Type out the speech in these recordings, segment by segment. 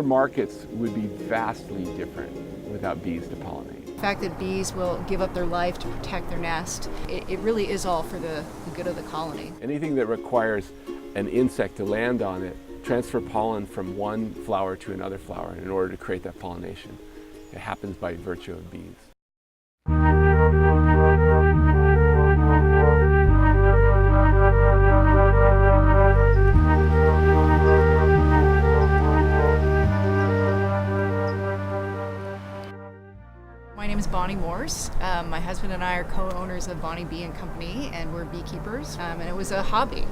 our markets would be vastly different without bees to pollinate. The fact that bees will give up their life to protect their nest, it really is all for the good of the colony. Anything that requires an insect to land on it, transfer pollen from one flower to another flower in order to create that pollination. It happens by virtue of bees. My name is Bonnie Morse. My husband and I are co-owners of Bonnie Bee and Company, and we're beekeepers. And it was a hobby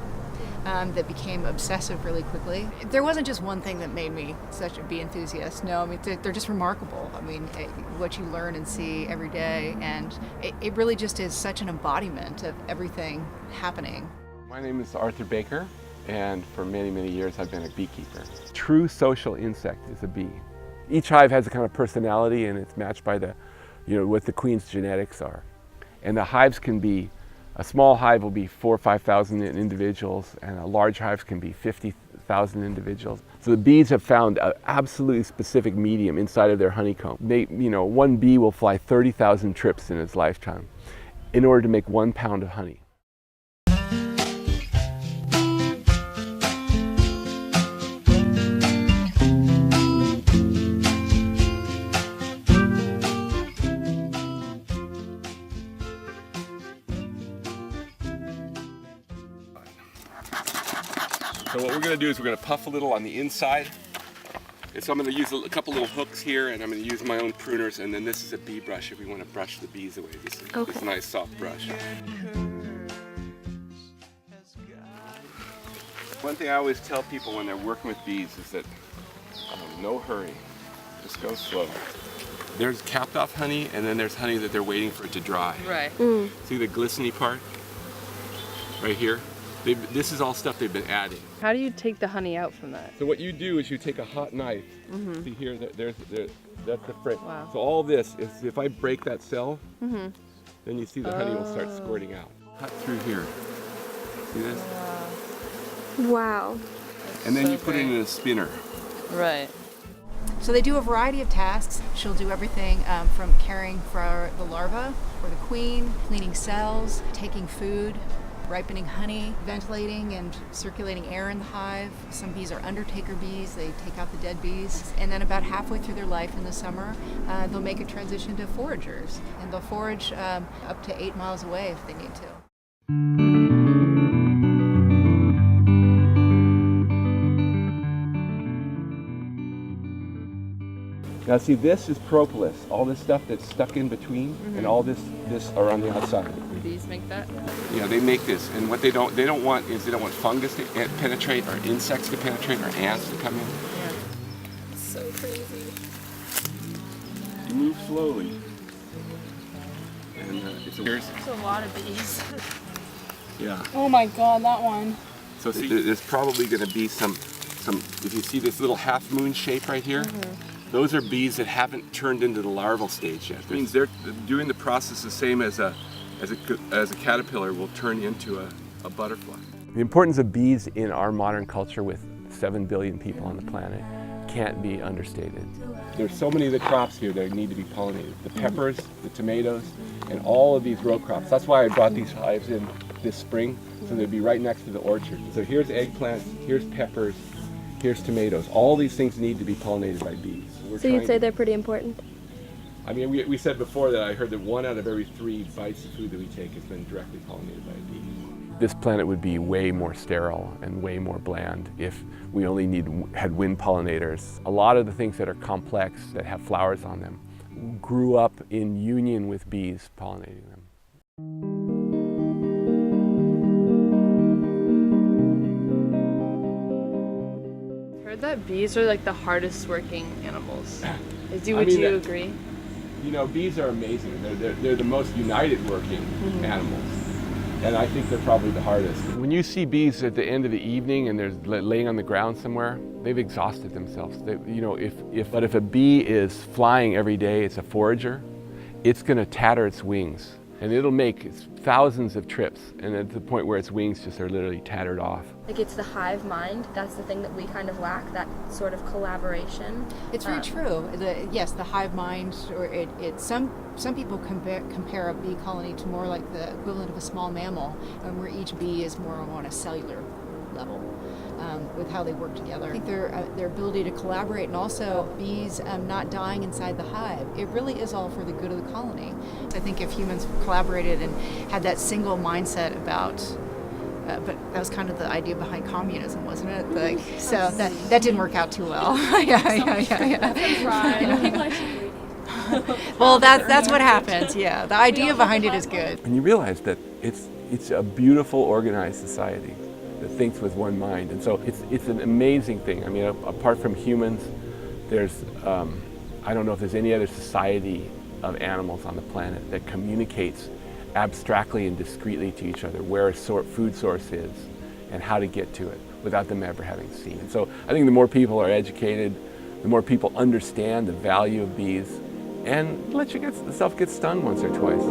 that became obsessive really quickly. There wasn't just one thing that made me such a bee enthusiast. No, I mean, they're just remarkable. I mean, what you learn and see every day, and it really just is such an embodiment of everything happening. My name is Arthur Baker, and for many, many years I've been a beekeeper. True social insect is a bee. Each hive has a kind of personality, and it's matched by what the queen's genetics are. And the hives can be, a small hive will be 4,000 or 5,000 individuals, and a large hive can be 50,000 individuals. So the bees have found an absolutely specific medium inside of their honeycomb. One bee will fly 30,000 trips in its lifetime in order to make 1 pound of honey. So what we're going to do is we're going to puff a little on the inside. And so I'm going to use a couple little hooks here, and I'm going to use my own pruners, and then this is a bee brush if we want to brush the bees away. This is a nice soft brush. One thing I always tell people when they're working with bees is that no hurry, just go slow. There's capped off honey, and then there's honey that they're waiting for it to dry. Right. See the glistening part right here? This is all stuff they've been adding. How do you take the honey out from that? So what you do is you take a hot knife. See here, that's the frame. Wow. So all this is, if I break that cell, then you see the honey will start squirting out. Cut through here. See this? Wow. And then you put it in a spinner. Right. So they do a variety of tasks. She'll do everything from caring for the larva or the queen, cleaning cells, taking food, ripening honey, ventilating and circulating air in the hive. Some bees are undertaker bees. They take out the dead bees. And then about halfway through their life in the summer, they'll make a transition to foragers. And they'll forage up to 8 miles away if they need to. Now see, this is propolis. All this stuff that's stuck in between, and all this are on the outside. Bees make that? Yeah, they make this, and what they don't want is they don't want fungus to penetrate, or insects to penetrate, or ants to come in. Yeah. It's so crazy. You move slowly, and it's There's a lot of bees. Yeah. Oh my god, that one. So see, there's probably going to be some. If you see this little half moon shape right here. Those are bees that haven't turned into the larval stage yet. That means they're doing the process the same as a caterpillar will turn into a butterfly. The importance of bees in our modern culture with 7 billion people on the planet can't be understated. There's so many of the crops here that need to be pollinated. The peppers, the tomatoes, and all of these row crops. That's why I brought these hives in this spring, so they'd be right next to the orchard. So here's eggplants, here's peppers, here's tomatoes. All these things need to be pollinated by bees. So you'd say they're pretty important? I mean, we said before that I heard that 1 out of every 3 bites of food that we take has been directly pollinated by a bee. This planet would be way more sterile and way more bland if we only had wind pollinators. A lot of the things that are complex, that have flowers on them, grew up in union with bees pollinating them. That bees are like the hardest working animals. Would you agree? You know, bees are amazing. They're the most united working animals. And I think they're probably the hardest. When you see bees at the end of the evening and they're laying on the ground somewhere, they've exhausted themselves. But if a bee is flying every day, it's a forager, it's going to tatter its wings. And it'll make thousands of trips, and at the point where its wings just are literally tattered off. Like, it's the hive mind. That's the thing that we kind of lack, that sort of collaboration. It's very true. Yes, the hive mind, or some people compare a bee colony to more like the equivalent of a small mammal, where each bee is more on a cellular level. With how they work together. I think their ability to collaborate, and also bees not dying inside the hive, it really is all for the good of the colony. I think if humans collaborated and had that single mindset about, but that was kind of the idea behind communism, wasn't it? Like, so that didn't work out too well. yeah. Well, that's what happens. Yeah, the idea behind it is good. And you realize that it's a beautiful, organized society that thinks with one mind, and so it's an amazing thing. I mean, apart from humans, there's I don't know if there's any other society of animals on the planet that communicates abstractly and discreetly to each other where a food source is and how to get to it without them ever having seen it. So I think the more people are educated, the more people understand the value of bees, and let yourself get stung once or twice.